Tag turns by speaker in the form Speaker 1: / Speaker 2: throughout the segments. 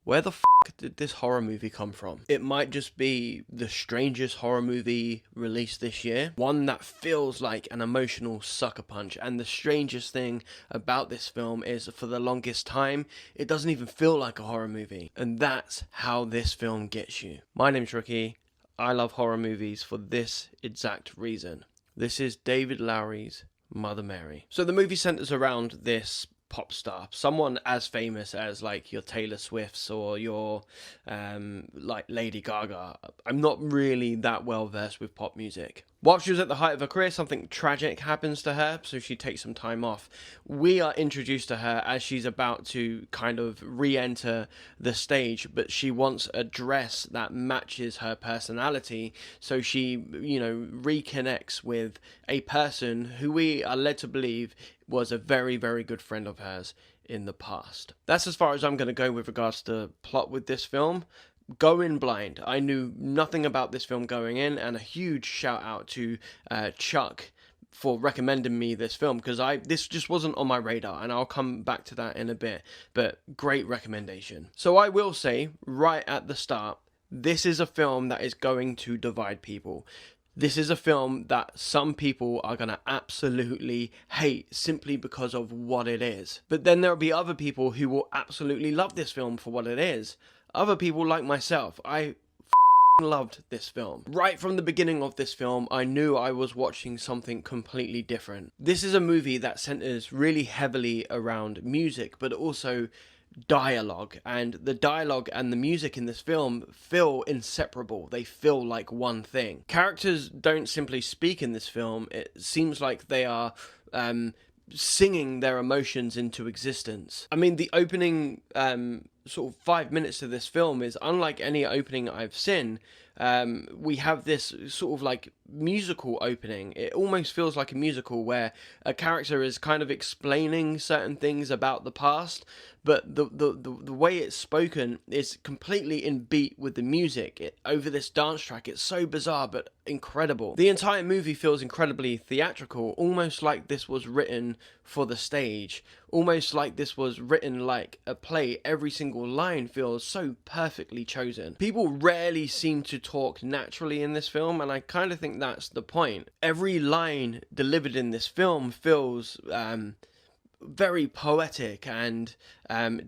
Speaker 1: where the did this horror movie come from? It might just be the strangest horror movie released this year. One that feels like an emotional sucker punch. And the strangest thing about this film is, for the longest time, it doesn't even feel like a horror movie. And that's how this film gets you. My name's Ricky. I love horror movies for this exact reason. This is David Lowrey's Mother Mary. So the movie centers around this pop star, someone as famous as like your Taylor Swifts or your like Lady Gaga. I'm not really that well versed with pop music. While she was at the height of her career, something tragic happens to her, so she takes some time off. We are introduced to her as she's about to kind of re-enter the stage, but she wants a dress that matches her personality, so she, reconnects with a person who we are led to believe was a very, very good friend of hers in the past. That's as far as I'm going to go with regards to plot with this film. Go in blind. I knew nothing about this film going in, and a huge shout out to Chuck for recommending me this film, because this just wasn't on my radar, and I'll come back to that in a bit, but great recommendation. So I will say, right at the start, this is a film that is going to divide people. This is a film that some people are going to absolutely hate simply because of what it is. But then there'll be other people who will absolutely love this film for what it is. Other people like myself, I loved this film. Right from the beginning of this film, I knew I was watching something completely different. This is a movie that centers really heavily around music, but also dialogue, and the dialogue and the music in this film feel inseparable. They feel like one thing. Characters don't simply speak in this film. It seems like they are singing their emotions into existence. I mean, the opening sort of 5 minutes of this film is unlike any opening I've seen. We have this sort of like musical opening. It almost feels like a musical where a character is kind of explaining certain things about the past, but the way it's spoken is completely in beat with the music over this dance track. It's so bizarre but incredible. The entire movie feels incredibly theatrical, almost like this was written for the stage, almost like this was written like a play. Every single line feels so perfectly chosen. People rarely seem to talk naturally in this film, and I kind of think that's the point. Every line delivered in this film feels very poetic and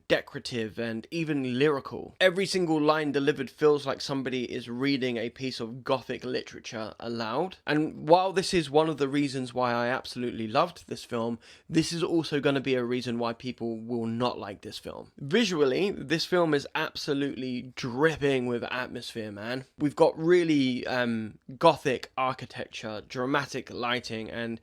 Speaker 1: decorative and even lyrical. Every single line delivered feels like somebody is reading a piece of gothic literature aloud. And while this is one of the reasons why I absolutely loved this film, this is also going to be a reason why people will not like this film. Visually, this film is absolutely dripping with atmosphere, man. We've got really gothic architecture, dramatic lighting, and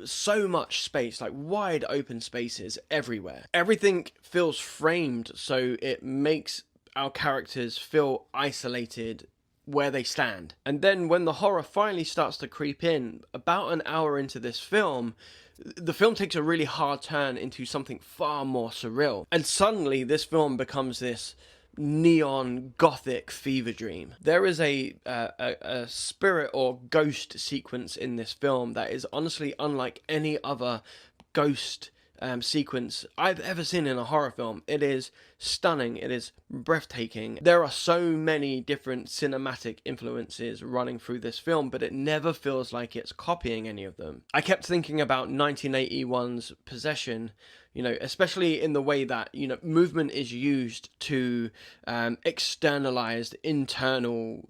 Speaker 1: so much space, like wide open spaces everywhere. Everything feels framed, so it makes our characters feel isolated where they stand. And then when the horror finally starts to creep in, about an hour into this film, the film takes a really hard turn into something far more surreal. And suddenly this film becomes this neon gothic fever dream. There is a spirit or ghost sequence in this film that is honestly unlike any other ghost sequence I've ever seen in a horror film. It is stunning. It is breathtaking. There are so many different cinematic influences running through this film, but it never feels like it's copying any of them. I kept thinking about 1981's Possession, especially in the way that, movement is used to externalize internal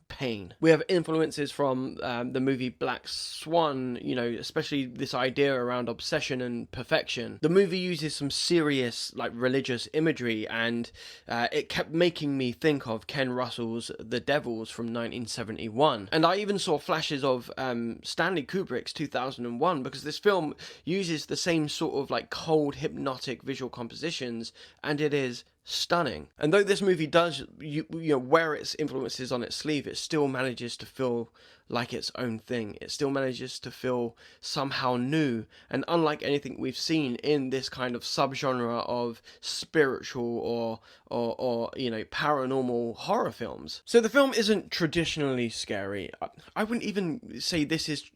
Speaker 1: pain. We have influences from the movie Black Swan, especially this idea around obsession and perfection. The movie uses some serious, religious imagery, and it kept making me think of Ken Russell's The Devils from 1971. And I even saw flashes of Stanley Kubrick's 2001, because this film uses the same sort of cold, hypnotic visual compositions, and it is stunning. And though this movie does wear its influences on its sleeve, it still manages to feel like its own thing. It still manages to feel somehow new and unlike anything we've seen in this kind of subgenre of spiritual or paranormal horror films. So the film isn't traditionally scary. I wouldn't even say this is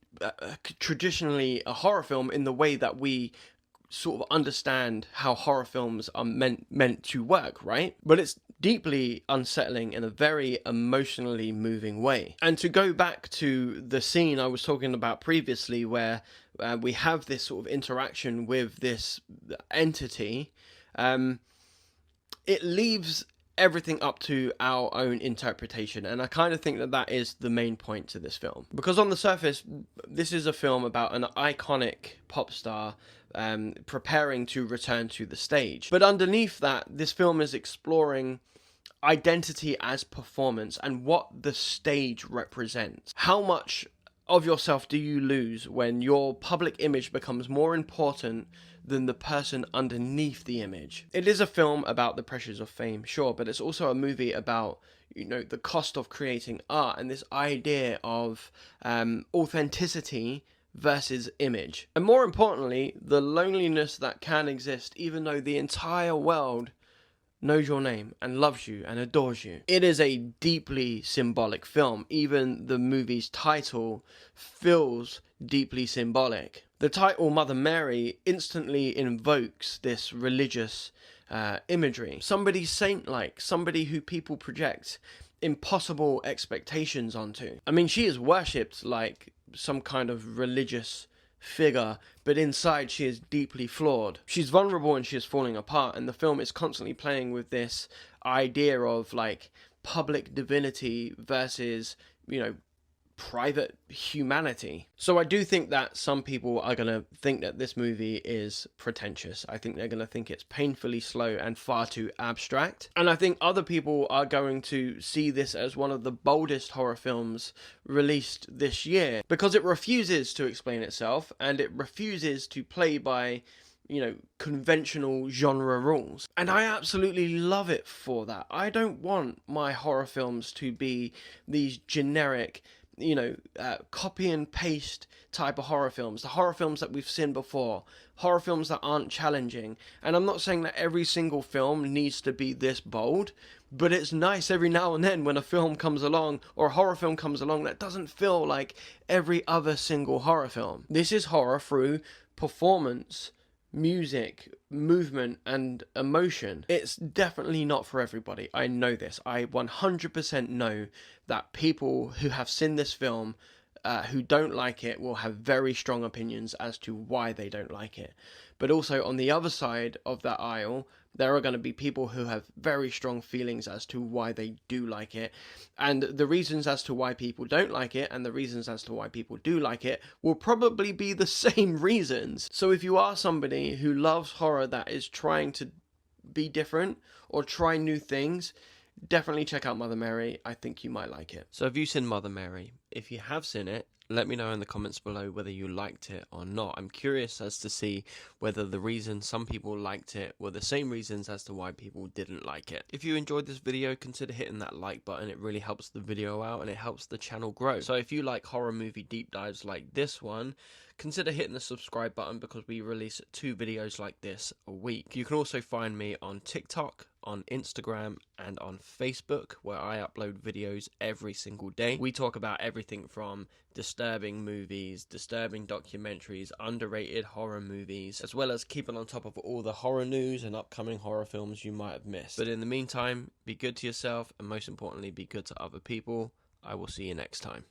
Speaker 1: traditionally a horror film in the way that we sort of understand how horror films are meant to work, right? But it's deeply unsettling in a very emotionally moving way. And to go back to the scene I was talking about previously, where we have this sort of interaction with this entity, it leaves everything up to our own interpretation, and I kind of think that that is the main point to this film, because on the surface this is a film about an iconic pop star preparing to return to the stage, but underneath that, this film is exploring identity as performance and what the stage represents. How much of yourself do you lose when your public image becomes more important than the person underneath the image? It is a film about the pressures of fame, sure, but it's also a movie about, you know, the cost of creating art and this idea of authenticity versus image. And more importantly, the loneliness that can exist even though the entire world knows your name and loves you and adores you. It is a deeply symbolic film. Even the movie's title feels deeply symbolic. The title, Mother Mary, instantly invokes this religious imagery. Somebody saint-like, somebody who people project impossible expectations onto. I mean, she is worshipped like some kind of religious figure, but inside she is deeply flawed. She's vulnerable and she is falling apart, and the film is constantly playing with this idea of like public divinity versus, you know, private humanity. So I do think that some people are going to think that this movie is pretentious. I think they're going to think it's painfully slow and far too abstract. And I think other people are going to see this as one of the boldest horror films released this year, because it refuses to explain itself and it refuses to play by, you know, conventional genre rules. And I absolutely love it for that. I don't want my horror films to be these generic, you know, copy and paste type of horror films, the horror films that we've seen before, horror films that aren't challenging. And I'm not saying that every single film needs to be this bold, but it's nice every now and then when a film comes along, or a horror film comes along, that doesn't feel like every other single horror film. This is horror through performance, music, movement, and emotion. It's definitely not for everybody. I know this. I 100% know that people who have seen this film who don't like it will have very strong opinions as to why they don't like it. But also on the other side of that aisle, there are going to be people who have very strong feelings as to why they do like it. And the reasons as to why people don't like it and the reasons as to why people do like it will probably be the same reasons. So if you are somebody who loves horror that is trying to be different or try new things, definitely check out Mother Mary. I think you might like it. So have you seen Mother Mary? If you have seen it, let me know in the comments below whether you liked it or not. I'm curious as to see whether the reasons some people liked it were the same reasons as to why people didn't like it. If you enjoyed this video, consider hitting that like button. It really helps the video out and it helps the channel grow. So if you like horror movie deep dives like this one, consider hitting the subscribe button, because we release 2 videos like this a week. You can also find me on TikTok, on Instagram, and on Facebook, where I upload videos every single day. We talk about everything from disturbing movies, disturbing documentaries, underrated horror movies, as well as keeping on top of all the horror news and upcoming horror films you might have missed. But in the meantime, be good to yourself, and most importantly, be good to other people. I will see you next time.